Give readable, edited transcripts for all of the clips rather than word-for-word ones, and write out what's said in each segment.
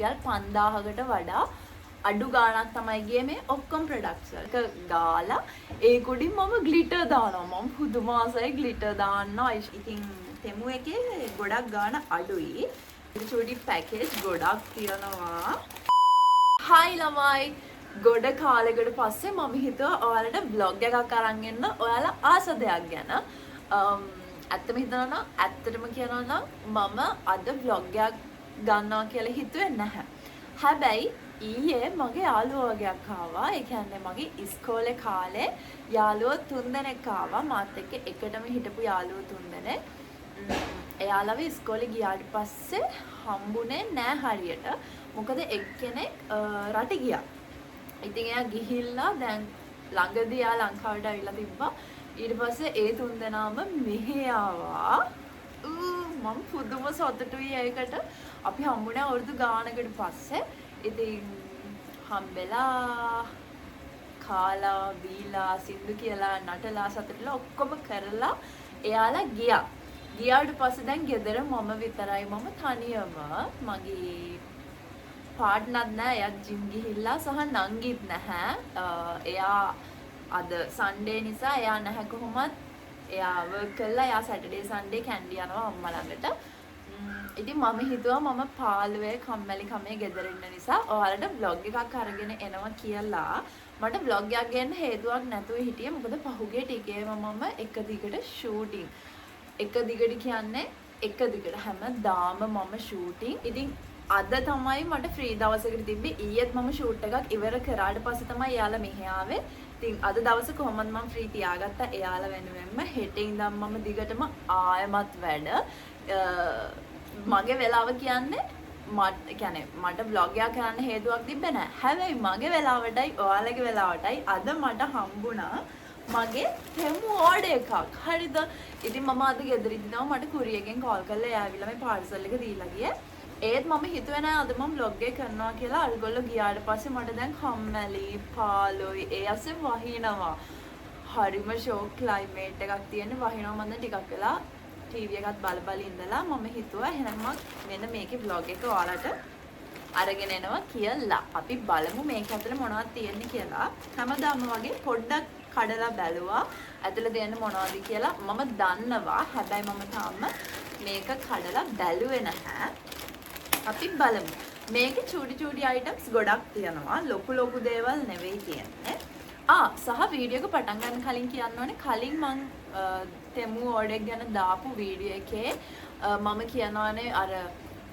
රුපියල් 5000කට වඩා අඩු ගාණක් තමයි ගියේ මේ ඔක්කොම ප්‍රොඩක්ට්ස් වලට ගාලා ඒක උඩින් මම ග්ලිටර් දානවා. මම පුදුමාසයි ග්ලිටර් දාන්නවා. ඉතින් තෙමු එකේ ගොඩක් ගාණ අඩුයි. චූටි පැකේජ් ගොඩක් තියෙනවා. හායි ළමයි, ගොඩ කාලෙකට පස්සේ මම හිතුවා ඔයාලට vlog එකක් අරන් එන්න ඔයාලා ආස දෙයක් ගැන. ඇත්තම හිතනවා නම් ඇත්තටම කියනවා නම් මම අද vlog එකක් ගන්නවා කියලා හිතුවේ නැහැ. හැබැයි ඊයේ මගේ යාළුවෝ වගේක් ආවා. ඒ කියන්නේ මගේ ඉස්කෝලේ කාලේ යාළුවෝ 3 දෙනෙක් ආවා. මාත් එක්ක එකටම හිටපු යාළුවෝ 3 දෙනෙක්. එයාලව ඉස්කෝලේ ගියාට පස්සේ හම්බුනේ නෑ හරියට. මොකද එක්කෙනෙක් රට ගියා. ඉතින් එයා ගිහිල්ලා දැන් ළඟදී එයා ලංකාවට ඇවිල්ලා තිබ්බා. ඊට පස්සේ ඒ 3 දෙනාම මෙහෙ ආවා. මම පුදුම සතුටුයි ඒකට. අපි හම්බුනේ අවුරුදු ගානකට පස්සේ. ඉතින් හම්බෙලා කාලා බීලා සින්දු කියලා නටලා සතුටුලා ඔක්කොම කරලා එයාලා ගියා. ගියාට පස්සේ දැන් ගෙදර මම විතරයි. මම තනියම. මගේ පාර්ට්නර් නෑ. එයා ජිම් ගිහිල්ලා සහ නංගිත් නැහැ. එයා අද සන්ඩේ නිසා එයා නැහැ කොහොමත්. එයා වර්ක් කරලා එයා සැටර්ඩේ සන්ඩේ කැන්ඩි යනවා අම්මා ළඟට. ඉතින් මම හිතුවා මම පාළුවේ කම්මැලි කමේ ගෙදර ඉන්න නිසා ඔයාලට vlog එකක් අරගෙන එනවා කියලා. මට vlog එකක් ගන්න හේතුවක් නැතුව හිටියේ. මොකද පහුගිය ටිකේම මම එක දිගට ෂූටින්. එක දිගට කියන්නේ එක දිගට හැමදාම මම ෂූටින්. ඉතින් අද තමයි මට ෆ්‍රී දවසකට තිබ්බේ. ඊයේත් මම ෂූට් එකක් ඉවර කරාට පස්සේ තමයි එයාලා මෙහෙ ආවේ. ඉතින් අද දවසේ කොහොමද මම ෆ්‍රී තියාගත්තා එයාලා වෙනුවෙන්ම. හෙට ඉඳන් මම දිගටම ආයමත් වැඩ. මගේ වෙලාව කියන්නේ මට vlog එකක් කරන්න හේතුවක් තිබ්බේ නැහැ. හැබැයි මගේ වෙලාවටයි ඔයාලගේ වෙලාවටයි අද මට හම්බුණා මගේ තෙමු ඕඩර් එකක්. හරිද? ඉතින් මම අද ගෙදර ඉඳලා මට කුරියරෙන් කෝල් කරලා එයා ඇවිල්ලා මේ පාර්සල් එක දීලා ගියේ. ඒත් මම හිතුවේ නෑ අද මම vlog එක කරනවා කියලා. අරගොල්ලෝ ගියාට පස්සේ මට දැන් කම්මැලි පාළුයි ඒ අස්සේ වහිනවා. හරිම ෂෝක් ක්ලයිමේට් එකක් තියෙන වහිනවා. මම ටිකක් වෙලා ටීවී එකත් බල ඉඳලා මම හිතුවා එහෙනම් මෙන්න මේකේ vlog එක ඔයාලට අරගෙන එනවා කියලා. අපි බලමු මේක ඇතුලේ මොනවද තියෙන්නේ කියලා. හැමදාම වගේ පොඩ්ඩක් කඩලා බැලුවා ඇතුලේ දෙන්න මොනවද කියලා. මම දන්නවා. හැබැයි මම තාම මේක කඩලා බැලුවේ නැහැ. අපි බලමු. මේකේ චූටි අයිටම්ස් ගොඩක් තියෙනවා. ලොකු දේවල් නෙවෙයි තියෙන්නේ. සහ වීඩියෝ එක පටන් ගන්න කලින් කියන්න ඕනේ. කලින් මං තෙමු ඕඩර් එක ගැන දාපු වීඩියෝ එකේ මම කියනවානේ අර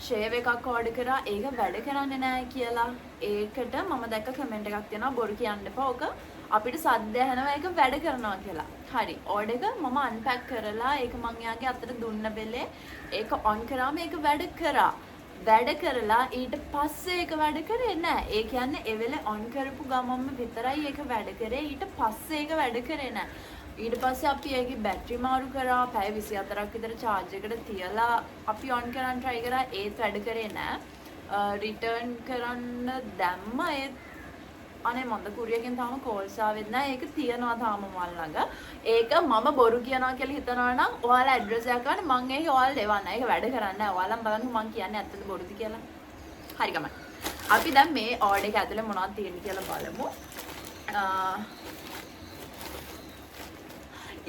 ෂේව් එකක් ඕඩර් කරා ඒක වැඩ කරන්නේ නැහැ කියලා. ඒකට මම දැක්ක කමෙන්ට් එකක් තියෙනවා බොරු කියන්න එපා. ඔක අපිට සද්ද ඇහෙනවා ඒක වැඩ කරනවා කියලා. හරි. ඕඩර් එක මම අන්පැක් කරලා ඒක මං එයාගේ අතට දුන්න වෙලේ ඒක ඔන් කරාම ඒක වැඩ කරා. වැඩ කරලා ඊට පස්සේ ඒක වැඩ කරේ නැහැ. ඒ කියන්නේ ඒ වෙලේ ඔන් කරපු ගමන්ම විතරයි ඒක වැඩ කරේ. ඊට පස්සේ ඒක වැඩ කරේ නැහැ. ඊට පස්සේ අපි ඒකේ බැටරි මාරු කරා. පැය 24ක් විතර charge එකට තියලා අපි ඔන් කරන් try කරා. ඒත් වැඩ කරේ නැහැ. රිටර්න් කරන්න දැම්ම ඒත් අනේ මන්ද කුරියරෙන් තාම කෝල්ස් ආවෙත් නැහැ. ඒක තියනවා තාම මල් ළඟ. ඒක මම බොරු කියනවා කියලා හිතනවා නම් ඔයාලා ඇඩ්‍රස් එක ගන්න මං ඒක ඔයාලා දෙවන්න. ඒක වැඩ කරන්නේ නැහැ. ඔයාලම බලන්න මං කියන්නේ ඇත්තද බොරුද කියලා. හරි ගමන්. අපි දැන් මේ ඕඩර් එක ඇතුලේ මොනවද තියෙන්නේ කියලා බලමු.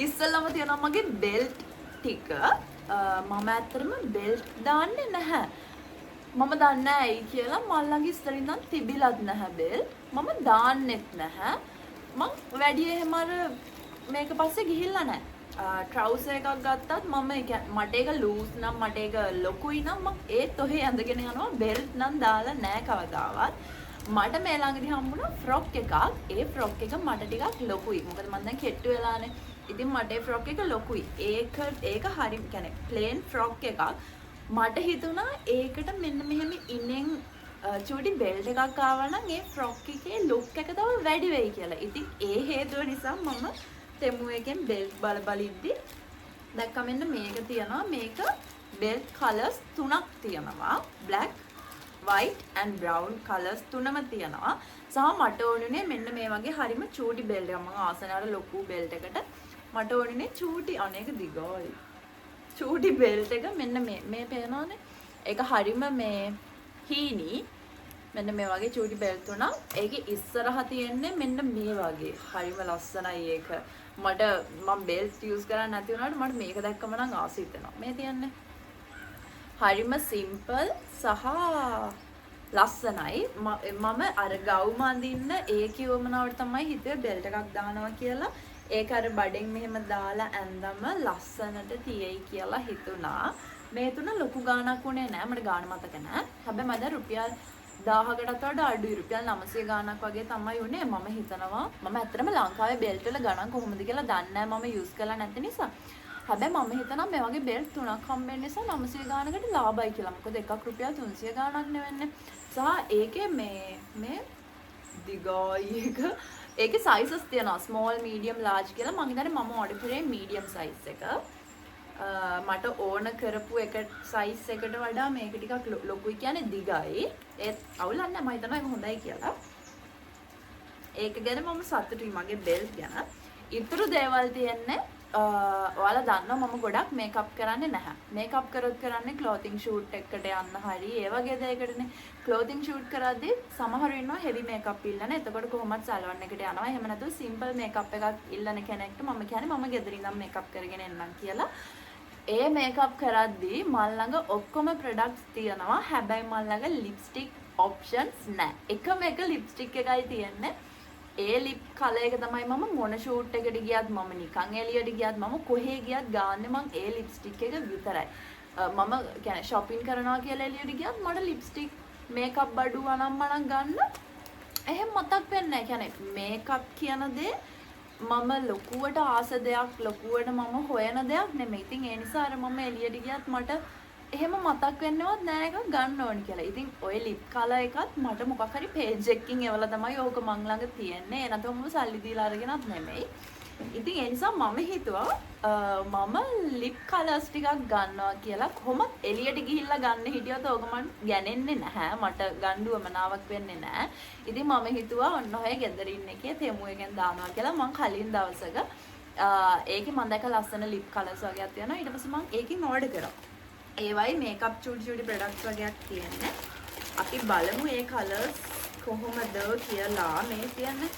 ඉස්සෙල්ලාම තියෙනවා මගේ බෙල්ට් ටික. මම ඇත්තටම බෙල්ට් දාන්නේ නැහැ. මම දන්නේ නැහැ ඇයි කියලා. මල් ළඟ ඉස්සර ඉඳන් තිබිලත් නැහැ බෙල්ට්. මම දාන්නෙත් නැහැ. මං වැඩි එහෙම මේක පස්සේ ගිහිල්ලා නැහැ. ට්‍රවුසර් එකක් ගත්තත් මම මට ඒක ලූස් නම් මට ඒක ලොකුයි නම් මම ඒත් ඔහේ ඇඳගෙන යනවා. බෙල්ට් නම් දාලා නැහැ කවදාවත්. මට මේ ළඟදී හම්බුණා ෆ්‍රොක් එකක්. ඒ ෆ්‍රොක් එක මට ටිකක් ලොකුයි. මොකද මම දැන් කෙට්ටු වෙලානේ. ඉතින් මට ඒ ෆ්‍රොක් එක ලොකුයි. ඒක හරි කියන්නේ ප්ලේන් ෆ්‍රොක් එකක්. මට හිතුණා ඒකට මෙන්න මෙහෙම ඉනෙන් චූටි බෙල්ට් එකක් ආවා නම් ඒ ෆ්‍රොක් එකේ ලුක් එක තව වැඩි වෙයි කියලා. ඉතින් ඒ හේතුව නිසා මම තෙමු එකෙන් බෙල්ට් බල ඉද්දි දැක්කම මෙන්න මේක තියෙනවා. මේක බෙල්ට් කලර්ස් 3ක් තියෙනවා. black, white and brown colours 3ම තියෙනවා. සහ මට ඕනුනේ මෙන්න මේ වගේ හරිම චූටි බෙල්ට් එකක්. මම ආසනාර ලොකු බෙල්ට් එකට මට ඕනුනේ චූටි අනේක දිගයි. චූටි බෙල්ට් එක මෙන්න මේ පේනවනේ. ඒක හරිම මේ හීනි. මෙන්න මේ වගේ චූටි බෙල්ට් තුනක්. ඒකේ ඉස්සරහ තියෙන්නේ මෙන්න මේ වගේ. හරිම ලස්සනයි ඒක. මම බෙල්ට් යූස් කරන්නේ නැති වුණාට මට මේක දැක්කම නම් ආස හිතෙනවා. මේ තියන්නේ. හරිම සිම්පල් සහ ලස්සනයි. මම අර ගවුම අඳින්න ඒ කියවමනාවට තමයි හිතුවේ බෙල්ට් එකක් දානවා කියලා. ඒක අර බඩෙන් මෙහෙම දාලා ඇඳම ලස්සනට තියෙයි කියලා හිතුණා. මේ තුන ලොකු ගාණක් උනේ නෑ. මට ගාණ මතක නෑ. හැබැයි මම රුපියල් 1000කටත් වඩා අඩුයි. රුපියල් 900 ගාණක් වගේ තමයි උනේ. මම හිතනවා මම ඇත්තටම ලංකාවේ බෙල්ට් වල ගණන් කොහොමද කියලා දන්නේ නෑ. මම යූස් කරලා නැති නිසා. හැබැයි මම හිතනවා මේ වගේ බෙල්ට් තුනක් හම්බෙන්න නිසා 900 ගාණකට ලාභයි කියලා. මොකද එකක් රුපියල් 300 ගාණක් නෙවෙන්නේ. සහ ඒකේ මේ දිගයි එක ඒකේ sizes තියෙනවා small medium large කියලා. මං හිතන්නේ මම order කරේ medium size එක. මට ඕන කරපු එක size එකට වඩා මේක ටිකක් ලොකුයි කියන්නේ දිගයි. ඒත් අවුලක් නැහැ මම හිතනවා ඒක හොඳයි කියලා. ඒක ගැන මම සතුටුයි මගේ belt ගැන. ඊටු දේවල් තියෙන්නේ ඔයාලා දන්නවා මම ගොඩක් මේකප් කරන්නේ නැහැ. මේකප් කරොත් කරන්නේ clothing shoot එකකට යන්න හරි ඒ වගේ දෙයකටනේ. clothing shoot කරද්දී සමහර ඉන්නවා heavy makeup ඉල්ලන. එතකොට කොහොමද සැලොන් එකට යනවා. එහෙම නැතුව simple makeup එකක් ඉල්ලන කෙනෙක්ට මම කියන්නේ මම ගෙදර ඉඳන් makeup කරගෙන එන්නම් කියලා. ඒ මේකප් කරද්දී මල් ළඟ ඔක්කොම products තියෙනවා. හැබැයි මල් ළඟ lipstick options නැහැ. එකම එක lipstick එකයි තියෙන්නේ. ඒ ලිප් කලර් එක තමයි මම මොන ෂූට් එකට ගියත් මම නිකන් එළියට ගියත් මම කොහේ ගියත් ගාන්නේ මං ඒ ලිප්ස්ටික් එක විතරයි. මම කියන්නේ shopping කරනවා කියලා එළියට ගියත් මට ලිප්ස්ටික් මේකප් බඩු අනම්මනම් ගන්න එහෙම මතක් වෙන්නේ නැහැ. කියන්නේ මේකප් කියන දේ මම ලොකුවට ආස දෙයක් ලොකුවට මම හොයන දෙයක් නෙමෙයි. ඉතින් ඒ නිසා අර මම එළියට ගියත් මට එහෙම මතක් වෙන්නවත් නෑ එකක් ගන්න ඕනි කියලා. ඉතින් ඔය ලිප් කලර් එකත් මට මොකක් හරි පේජ් එකකින් එවලා තමයි ඕක මං ළඟ තියෙන්නේ. එනතම මම සල්ලි දීලා අරගෙනත් නෙමෙයි. ඉතින් ඒ නිසා මම හිතුවා මම ලිප් කලර්ස් ටිකක් ගන්නවා කියලා. කොහොමත් එළියට ගිහිල්ලා ගන්න හිටියොත් ඕක මං ගන්නේ නැහැ. මට ගන්න උවමනාවක් වෙන්නේ නැහැ. ඉතින් මම හිතුවා ඔන්න ඔය ගෙදරින් එකේ තෙමු එකෙන් දානවා කියලා. මං කලින් දවසක ඒකේ මම දැක ලස්සන ලිප් කලර්ස් වගේක් තියෙනවා. ඊට පස්සේ මං ඒකෙන් ඕඩර් කරා. ඒවයි මේකප් චූටි ප්‍රොඩක්ට්ස් වගේක් තියෙන්නේ. අපි බලමු මේ කලර්ස් කොහොමද කියලා. මේ තියෙන්නේ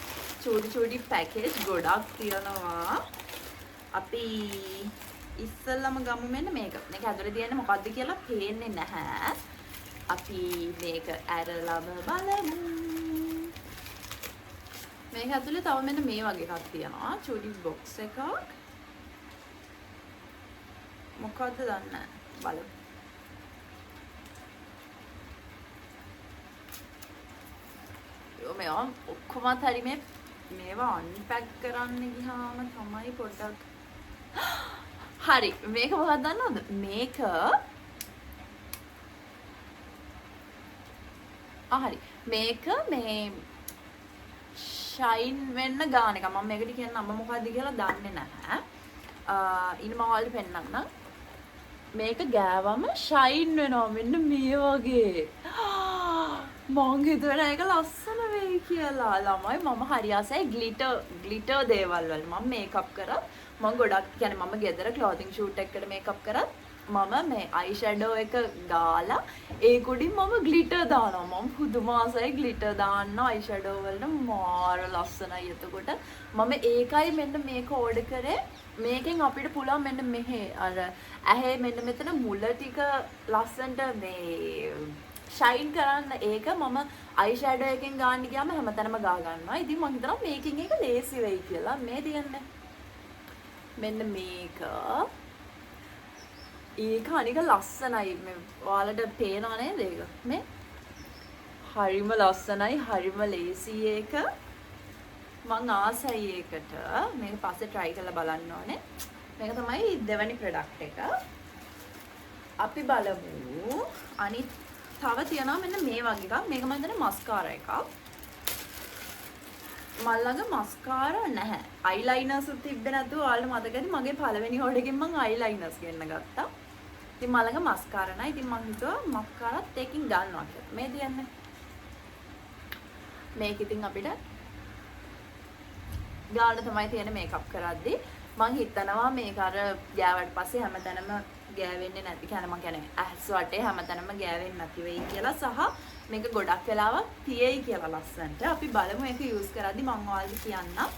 චූටි පැකේජ් ගොඩක් තියෙනවා. අපි ඉස්සෙල්ලම ගමු මෙන්න මේක. මේක ඇතුලේ තියෙන්නේ මොකද්ද කියලා පේන්නේ නැහැ. අපි මේක ඇරලා බලමු. මේක ඇතුලේ තව මෙන්න මේ වගේ එකක් තියෙනවා. චූටි බොක්ස් එකක්. මොකද්ද දන්නේ නැහැ. බලමු. මේවා ඔක්කොමත් හරි මේවා අන්පැක් කරන්න ගියාම තමයි පොඩ්ඩක් හරි මේක මොකක්ද දන්නවද මේක හරි මේක මේ ෂයින් වෙන්න ගාන එක මම මේකට කියන නම මොකක්ද කියලා දන්නේ නැහැ ඉන්න මම ඔයාලට පෙන්නන්නම් මේක ගෑවම ෂයින් වෙනවා මෙන්න මේ වගේ මං හිතුවා ඒක ලස්සන වෙයි කියලා ළමයි මම හරි ආසයි ග්ලිටර් දේවල් වල මම මේකප් කරා මම ගොඩක් කියන්නේ මම ගෙදර ක්ලොතින් ෂූට් එකකට මේකප් කරා මම මේ අයි ෂැඩෝ එක දාලා ඒක උඩින් මම ග්ලිටර් දානවා මම පුදුම ආසයි ග්ලිටර් දාන්න අයි ෂැඩෝ වලට මාර ලස්සනයි එතකොට මම ඒකයි මෙන්න මේක ඕඩර් කරේ මේකෙන් අපිට පුළුවන් මෙන්න මෙහෙ අර ඇහි මෙන්න මෙතන මුල ටික ලස්සනට මේ ෂයින් කරන්න ඒක මම අයි ෂැඩෝ එකෙන් ගන්න ගියාම හැමතැනම ගා ගන්නවා. ඉතින් මම හිතනවා මේකෙන් එක ලේසි වෙයි කියලා. මේ තියන්නේ මෙන්න මේක. ඒක අනික ලස්සනයි. මේ ඔයාලට පේනව නේද ඒක? මේ හරිම ලස්සනයි, හරිම ලේසි ඒක. මං ආසයි ඒකට. මේක පස්සේ try කරලා බලන්න ඕනේ. මේක තමයි දෙවැනි product එක. අපි බලමු අනිත් තව තියෙනවා මෙන්න මේ වගේ එකක්. මේක මම හිතන්නේ මස්කාරා එකක්. මල් ළඟ මස්කාරා නැහැ. අයිලයිනර්ස් තිබ්බේ නැතුව ඔයාලට මතකද මගේ පළවෙනි ඕඩර් එකෙන් මම අයිලයිනර්ස් ගෙන්න ගත්තා. ඉතින් මල් ළඟ මස්කාරා නැහැ. ඉතින් මම හිතුවා මස්කාරාත් එකකින් ගන්නවා කියලා. මේ තියන්නේ. මේක ඉතින් අපිට ගාන තමයි තියෙන්නේ මේකප් කරද්දී. මං හිතනවා මේක අර ගෑවට පස්සේ හැමතැනම ගෑවෙන්නේ නැති කියන්නේ මම කියන්නේ ඇස් වටේ හැමතැනම ගෑවෙන්නේ නැති වෙයි කියලා සහ මේක ගොඩක් වෙලාවක් තියෙයි කියලා ලස්සන්ට. අපි බලමු ඒක යූස් කරද්දි මම ඔයාලට කියන්නම්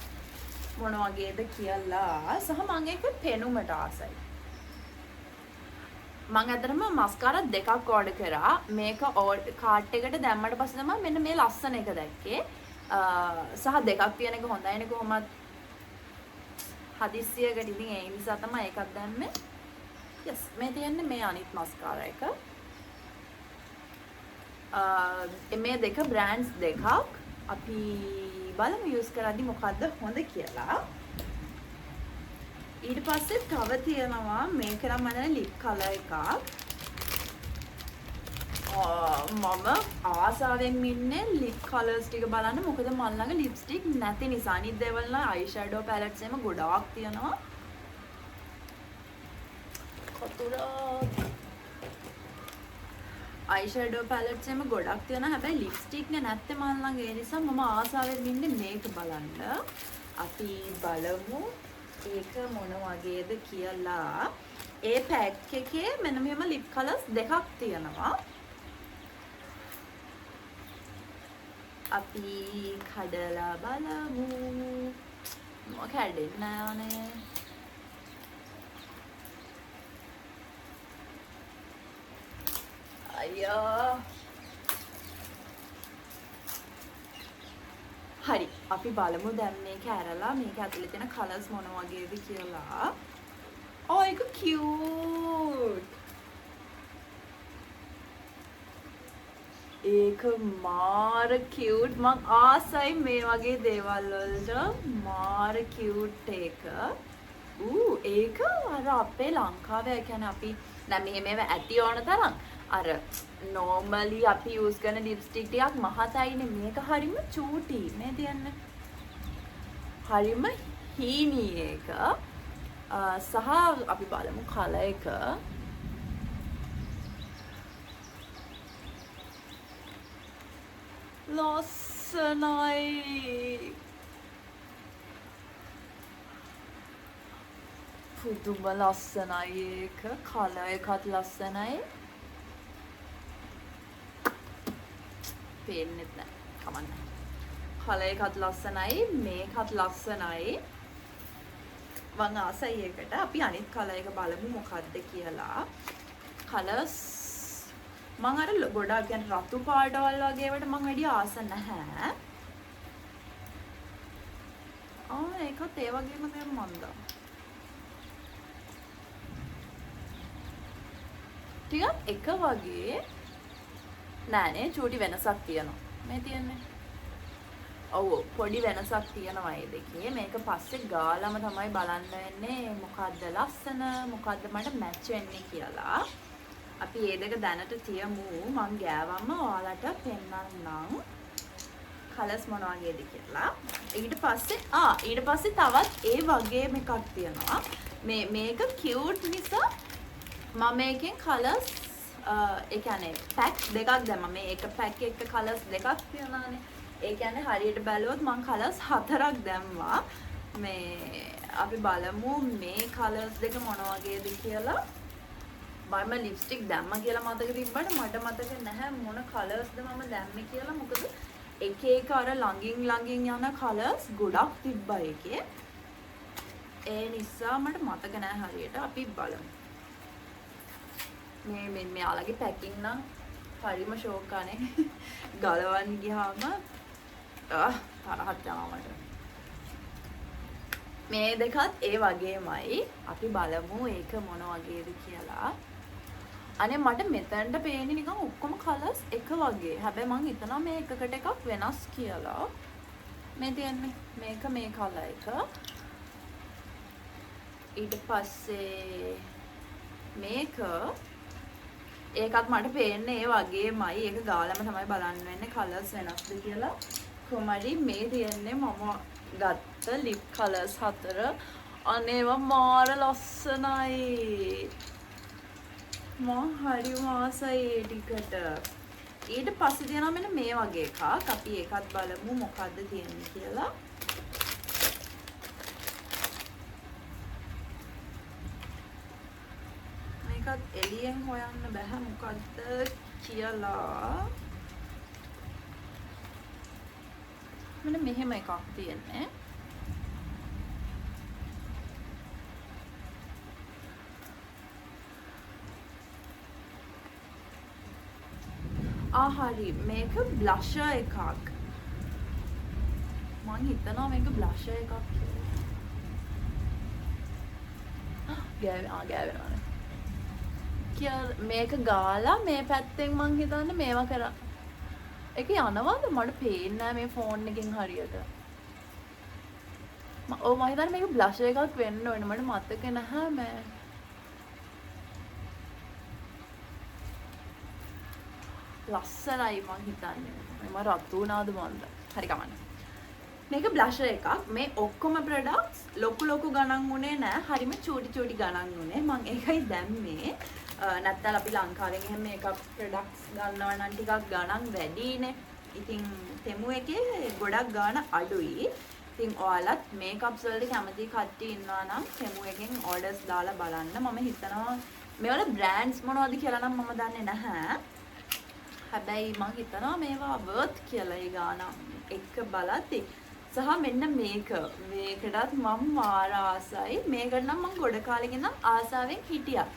මොන වගේද කියලා. සහ මම ඒක පෙනුමට ආසයි. මම ඇත්තටම මස්කාරා දෙකක් ඕඩර් කරා. මේක කාට් එකට දැම්මට පස්සේ තමයි මෙන්න මේ ලස්සන එක දැක්කේ. සහ දෙකක් තියෙන එක හොඳයිනේ කොහොමත්. හදිස්සියකට ඉතින් ඒ නිසා තමයි එකක් දැම්මේ. yes මේ තියන්නේ මේ අනිත් මස්කාරා එක. මේ දෙක බ්‍රෑන්ඩ්ස් දෙකක්. අපි බලමු යූස් කරද්දි මොකද්ද හොඳ කියලා. ඊට පස්සේ තව තියෙනවා මේක නම් මම ලිප් කලර් එකක්. මම ආසාවෙන් ඉන්නේ ලිප් කලර්ස් ටික බලන්න. මොකද මල් ළඟ ලිප්ස්ටික් නැති නිසා. අනිත් දේවල් නම් අයි ෂැඩෝ පැලට්ස් එහෙම ගොඩාක් තියෙනවා. අයි ෂැඩෝ පැලට්ස් එහෙම ගොඩක් තියෙනවා. හැබැයි ලිප්ස්ටික් නේ නැත්තේ මල් ළඟ. ඒ නිසා මම ආසාවෙන් ඉන්නේ මේක බලන්න. අපි බලමු ඒක මොන වගේද කියලා. ඒ පැක් එකේ මෙන්න මෙහෙම ලිප් කලර්ස් දෙකක් තියෙනවා. අපි කඩලා බලමු. මොකක් කැඩෙන්නේ නැවනේ. අයියා. හරි අපි බලමු දැන් මේක ඇරලා මේක ඇතුලේ තියෙන කලර්ස් මොන වගේද කියලා. ඒක කියුට්. ඒක මාර කියුට්. මං ආසයි මේ වගේ දේවල් වලට. මාර කියුට් එක. ඒක අර අපේ ලංකාවේ කියන්නේ අපි දැන් මෙහෙම ඇති ඕන තරම් අර normally අපි use කරන lipstick ටිකක් මහතයිනේ. මේක හරිම චූටි මේ තියන්නේ. හරිම හීනි එක. සහ අපි බලමු කලර් එක. ලස්සනයි. පුදුම ලස්සනයි ඒක. කලර් එකත් ලස්සනයි. පේන්නෙත් නැහැ. කමන්නේ. කලර් එකත් ලස්සනයි. මේකත් ලස්සනයි. මං ආසයි ඒකට. අපි අනිත් කලර් එක බලමු මොකද්ද කියලා. කලර්ස් මං අර ගොඩාක් කියන්නේ රතු පාටවල් වගේ ඒවට මං වැඩි ආස නැහැ. ඒකත් ඒ වගේම දෙයක් මන්ද. ටිකක් එක වගේ නෑනේ චූටි වෙනසක් තියෙනවා. මේ තියන්නේ. ඔව් පොඩි වෙනසක් තියෙනවා මේ දෙකේ. මේක පස්සේ ගාලම තමයි බලන්න වෙන්නේ මොකද්ද ලස්සන මොකද්ද මට මැච් වෙන්නේ කියලා. අපි මේ දෙක දැනට තියමු. මං ගෑවම ඔයාලට පෙන්නන්නම් කලර්ස් මොන වගේද කියලා. ඊට පස්සේ තවත් ඒ වගේම එකක් තියෙනවා. මේක කියුට් නිසා මම මේකෙන් කලර්ස් ඒ කියන්නේ පැක් දෙකක් දැම්මා. මේ එක පැක් එක කලර්ස් දෙකක් තියෙනවානේ. ඒ කියන්නේ හරියට බැලුවොත් මම කලර්ස් 4ක් දැම්මා. මේ අපි බලමු මේ කලර්ස් දෙක මොන වගේද කියලා. මම ලිප්ස්ටික් දැම්මා කියලා මතක තිබ්බට මට මතක නැහැ මොන කලර්ස්ද මම දැම්මේ කියලා. මොකද එක එක අර ළඟින් යන කලර්ස් ගොඩක් තිබ්බා ඒකේ. ඒ නිසා මට මතක නැහැ හරියට. අපි බලමු. මේ මෙයාලගේ පැකින් නම් හරිම ෂෝක් ආනේ. ගලවන්න ගියාම තරහට යනවා මට. මේ දෙකත් ඒ වගේමයි. අපි බලමු ඒක මොන වගේද කියලා. අනේ මට මෙතනට පේන්නේ නිකන් ඔක්කොම කලර්ස් එක වගේ. හැබැයි මං හිතනවා මේ එකකට එකක් වෙනස් කියලා. මේ තියන්නේ මේක මේ කලර් එක. ඊට පස්සේ මේක ඒකත් මට පේන්නේ ඒ වගේමයි. ඒක ගාලම තමයි බලන්න වෙන්නේ කලර්ස් වෙනස්ද කියලා. කොහමරි මේ තියන්නේ මම ගත්ත ලිප් කලර්ස් 4. අනේවා මාර ලස්සනයි. මම හරිම ආසයි ඒ ටිකට. ඊට පස්සේ තියෙනවා මෙන්න මේ වගේ එකක්. අපි ඒකත් බලමු මොකද්ද තියෙන්නේ කියලා. මේකත් මේකත් එළියෙන් හොයන්න බෑ මොකද්ද කියලා. මෙන්න මෙහෙම එකක් තියෙන්නේ. හරි මේක බ්ලෂර් එකක්. මං හිතනවා මේක බ්ලෂර් එකක් කියලා. ගෑවෙනවානේ. මේක ගාලා මේ පැත්තෙන් මං හිතන්නේ මේවා කරා. ඒක යනවද මට පේන්නේ නැහැ මේ ෆෝන් එකෙන් හරියට. මම හිතන්නේ මේක බ්ලෂර් එකක් වෙන්න ඕනේ. මට මතක නැහැ මේ. ලස්සනයි මං හිතන්නේ. මම රතු වුණාද මන්ද. හරි කමන්න. මේක බ්ලෂර් එකක්. මේ ඔක්කොම ප්‍රොඩක්ට්ස් ලොකු ගණන් උනේ නෑ. හරිම චූටි ගණන් උනේ. මං ඒකයි දැම්මේ. නැත්තම් අපි ලංකාවෙන් එහෙම මේකප් ප්‍රොඩක්ට්ස් ගන්නවා නම් ටිකක් ගණන් වැඩිනේ. ඉතින් තෙමු එකේ ගොඩක් ගාණ අඩුයි. ඉතින් ඔයාලත් මේකප්ස් වලට කැමති කට්ටිය ඉන්නවා නම් තෙමු එකෙන් ඕඩර්ස් දාලා බලන්න. මම හිතනවා මේවල බ්‍රෑන්ඩ්ස් මොනවද කියලා නම් මම දන්නේ නැහැ. හැබැයි මම හිතනවා මේවා වර්ත් කියලා ඒ ගාණ එක බලද්දි. සහ මෙන්න මේකටත් මම මාර ආසයි. මේකට නම් මම ගොඩ කාලෙක ඉඳන් ආසාවෙන් හිටියා.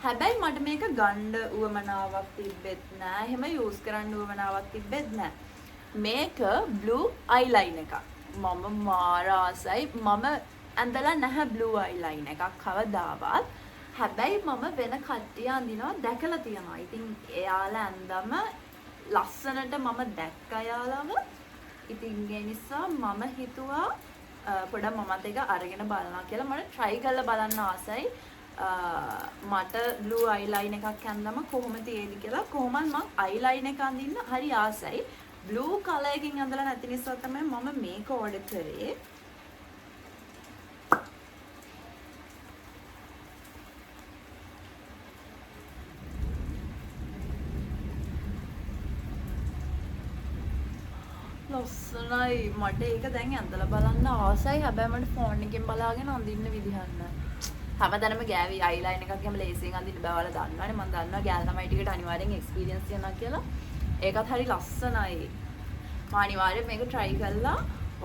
හැබැයි මට මේක ගන්න උවමනාවක් තිබෙත් නෑ. එහෙම යූස් කරන්න උවමනාවක් තිබෙත් නෑ. මේක blue eyeliner එකක්. මම මාර ආසයි. මම ඇඳලා නැහැ blue eyeliner එකක් කවදාවත්. හැබැයි මම වෙන කට්ටිය අඳිනවා දැකලා තියෙනවා. ඉතින් එයාලා ඇඳම ලස්සනට මම දැක්කා යාලව. ඉතින් ඒ නිසා මම හිතුවා පොඩක් මමත් එක අරගෙන බලනවා කියලා. මට try කරලා බලන්න ආසයි. මට blue eyeliner එකක් ඇඳම කොහොම තියෙයිද කියලා. කොහොමද මම eyeliner එක අඳින්න හරි ආසයි. blue color එකකින් ඇඳලා නැති නිසා තමයි මම මේක order කරේ. ලස්සනයි. මට ඒක දැන් ඇඳලා බලන්න ආසයි. හැබැයි මට ෆෝන් එකෙන් බලාගෙන අඳින්න විදිහක් නැහැ. හැමදාම ගෑවි අයිලයින් එකක් ගම ලේසියෙන් අඳින්න බෑ. ඔයාලා දන්නවනේ. මම දන්නවා ගෑල් ළමයි ටිකට අනිවාර්යෙන් එක්ස්පීරියන්ස් තියනවා කියලා. ඒකත් හරි ලස්සනයි. මම අනිවාර්යෙන් මේක try කරලා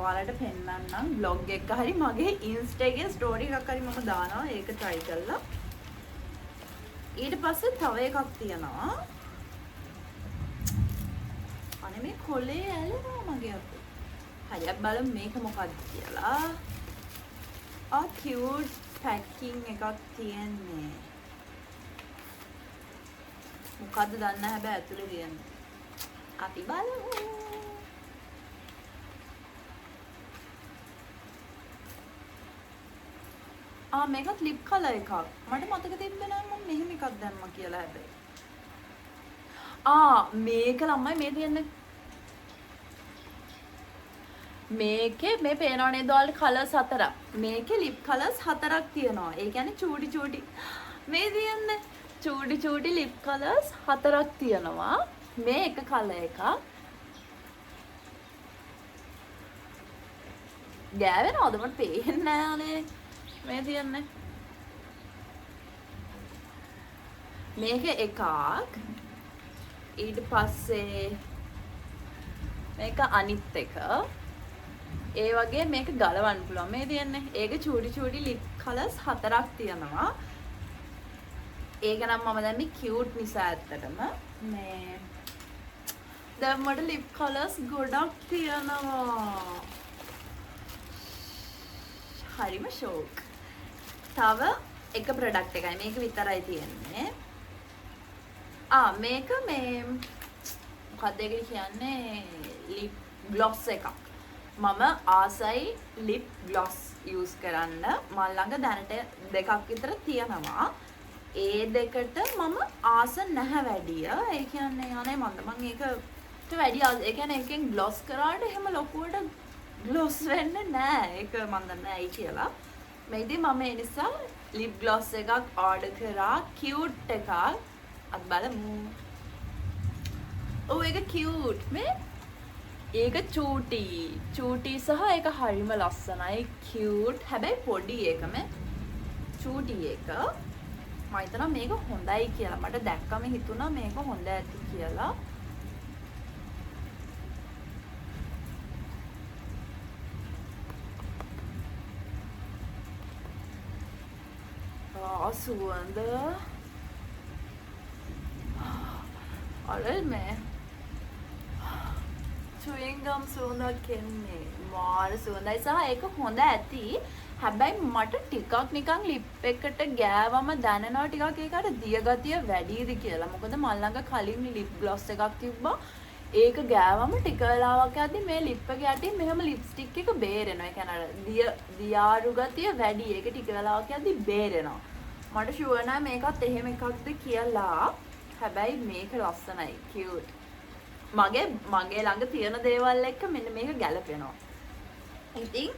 ඔයාලට පෙන්නන්නම්. vlog එක හරි මගේ Insta එකේ story එකක් හරි මම දානවා. ඒක try කරලා. ඊට පස්සේ තව එකක් තියෙනවා. අනේ මේ කොලේ ඇලෙනවා මගේ අතේ. හරියට බලමු මේක මොකක්ද කියලා. cute packing එකක් තියෙන්නේ. මොකද්ද දන්නේ නැහැ හැබැයි ඇතුලේ තියෙන්නේ. අපි බලමු. මේකත් lip color එකක්. මට මතක තිබ්බේ නෑ මම මෙහෙම එකක් දැම්මා කියලා හැබැයි. මේක ළමයි මේ තියෙන්නේ. මේකේ මේ පේනව නේද ඔයාලට කලර්ස් 4ක්. මේකේ lip colors 4ක් තියෙනවා. ඒ කියන්නේ චූටි මේ තියෙන්නේ චූටි lip colors 4ක් තියෙනවා. මේ එක කලර් එකක්. ගෑවෙනවද මට පේන්නේ නෑනේ. මේ තියෙන්නේ. මේක එකක්. ඊට පස්සේ මේක අනිත් එක. ඒ වගේ මේක ගලවන්න පුළුවන්. මේ තියන්නේ. ඒක චූටි lip colors 4ක් තියෙනවා. ඒක නම් මම දැම්මේ cute නිසා ඇත්තටම. මේ දැන් මට lip colors ගොඩක් තියෙනවා. හරිම ෂෝක්. තව එක ප්‍රොඩක්ට් එකයි. මේක විතරයි තියෙන්නේ. මේක මේ මොකක්ද ඒකට කියන්නේ lip gloss එකක්. මම ආසයි lip gloss use කරන්න. මම ළඟ දැනට දෙකක් විතර තියෙනවා. ඒ දෙකට මම ආස නැහැ වැඩිය. ඒ කියන්නේ අනේ මම ඒකට වැඩි ඒ කියන්නේ එකෙන් gloss කරාට එහෙම ලොකුවට gloss වෙන්නේ නැහැ. ඒක මම දන්නේ නැහැ කියලා. මේදී මම ඒ නිසා lip gloss එකක් order කරා. cute එකක්. අත් බලමු. ඒක cute මේ. ඒක චූටි සහ ඒක හරිම ලස්සනයි. cute. හැබැයි පොඩි එකම චූටි එක. මම හිතනවා මේක හොඳයි කියලා. මට දැක්කම හිතුණා මේක හොඳ ඇති කියලා. සුවඳ අර මේ chewing gum සුවඳක් එන්නේ. මාර සුවඳයි සහ ඒක හොඳ ඇති. හැබැයි මට ටිකක් නිකන් ලිප් එකට ගෑවම දැනෙනවා ටිකක් ඒකට දිය ගතිය වැඩිද කියලා. මොකද මල් ළඟ කලින් ලිප් ග්ලොස් එකක් තිබ්බා. ඒක ගෑවම ටික වෙලාවක් යද්දි මේ ලිප් එක යටින් මෙහෙම ලිප්ස්ටික් එක බේරෙනවා. ඒ කියන්නේ දියාරු ගතිය වැඩි. ඒක ටික වෙලාවක් යද්දි බේරෙනවා. මට ෂුවර් නෑ මේකත් එහෙම එකක්ද කියලා. හැබැයි මේක ලස්සනයි. කියුට්. මගේ ළඟ තියෙන දේවල් එක්ක මෙන්න මේක ගැලපෙනවා. ඉතින්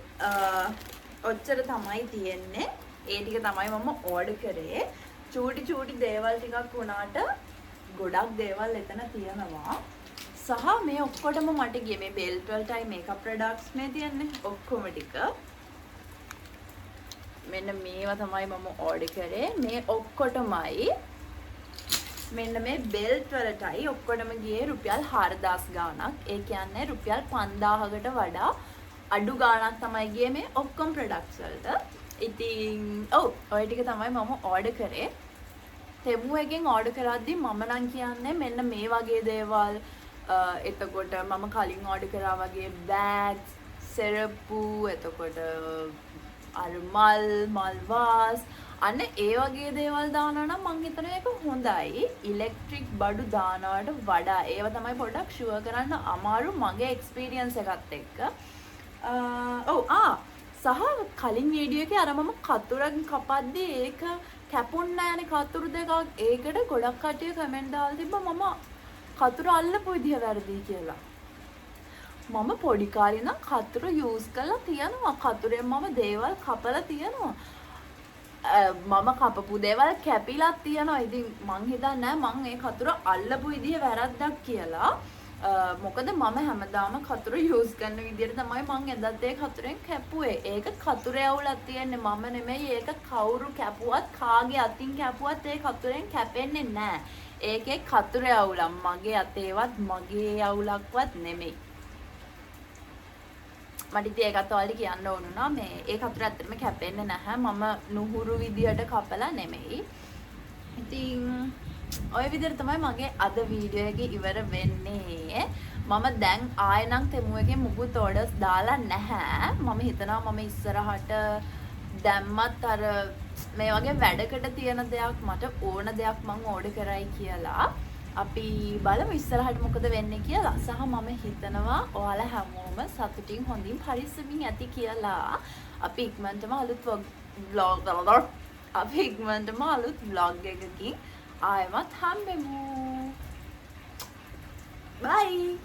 ඔච්චර තමයි තියෙන්නේ. ඒ ටික තමයි මම ඕඩර් කරේ. චූටි දේවල් ටිකක් වුණාට ගොඩක් දේවල් එතන තියෙනවා. සහ මේ ඔක්කොටම මට ගියේ මේ බෙල්ට් වලටයි මේකප් ප්‍රොඩක්ට්ස් මේ තියෙන්නේ ඔක්කොම ටික. මෙන්න මේවා තමයි මම ඕඩර් කරේ. මේ ඔක්කොටමයි මෙන්න මේ බෙල්ට් වලටයි ඔක්කොටම ගියේ රුපියල් 4000 ගාණක්. ඒ කියන්නේ රුපියල් 5000කට වඩා අඩු ගාණක් තමයි ගියේ මේ ඔක්කොම ප්‍රොඩක්ට්ස් වලට. ඉතින් ඔය ටික තමයි මම ඕඩර් කරේ. තෙමු එකෙන් ඕඩර් කරද්දි මම නම් කියන්නේ මෙන්න මේ වගේ දේවල් එතකොට මම කලින් ඕඩර් කරා වගේ බෑග්ස්, සෙරප්පු, එතකොට අර මල් වාස් අන්න ඒ වගේ දේවල් දානවා නම් මං හිතනවා ඒක හොඳයි. ඉලෙක්ට්‍රික් බඩු දානවට වඩා ඒව තමයි පොඩ්ඩක් ෂුවර් කරන්න අමාරු මගේ එක්ස්පීරියන්ස් එකත් එක්ක. සහ කලින් වීඩියෝ එකේ අර මම කතුරක් කපද්දි ඒක කැපුන්නේ නැහැනේ කතුරු දෙකක්. ඒකට ගොඩක් කට්ටිය කමෙන්ට් දාලා තිබ්බා මම කතුරු අල්ලපු විදිය වැරදි කියලා. මම පොඩි කාලේ නම් කතුරු යූස් කරලා තියනවා. කතුරෙන් මම දේවල් කපලා තියනවා. මම කපපු දේවල් කැපිලා තියනවා. ඉතින් මං හිතන්නේ මං ඒ කතුරු අල්ලපු විදිය වැරද්දක් කියලා. මොකද මම හැමදාම කතුරු යූස් කරන විදියට තමයි මං එදත් ඒ කතුරෙන් කැපුවේ. ඒක කතුරේ අවුලක් තියෙන්නේ මම නෙමෙයි. ඒක කවුරු කැපුවත් කාගේ අතින් කැපුවත් ඒ කතුරෙන් කැපෙන්නේ නැහැ. ඒකේ කතුරේ අවුලක්. මගේ අතේවත් මගේ අවුලක්වත් නෙමෙයි. මට ඉතින් ඒකත් ඔයාලට කියන්න ඕනුණා මේ ඒ කතුර ඇත්තටම කැපෙන්නේ නැහැ. මම නුහුරු විදියට කපලා නෙමෙයි. ඉතින් ඔය විදිහට තමයි මගේ අද වීඩියෝ එක ඉවර වෙන්නේ. මම දැන් ආයෙනම් තෙමු එකේ මුකුත් ඕඩර්ස් දාලා නැහැ. මම හිතනවා මම ඉස්සරහට දැම්මත් අර මේ වගේ වැඩකට තියෙන දෙයක් මට ඕන දෙයක් මම ඕඩර් කරයි කියලා. අපි බලමු ඉස්සරහට මොකද වෙන්නේ කියලා. සහ මම හිතනවා ඔයාලා හැමෝම සතුටින් හොඳින් පරිස්සමින් ඇති කියලා. අපි ඉක්මනටම අලුත් vlog එකකින් ආයෙමත් හම්බෙමු. Bye.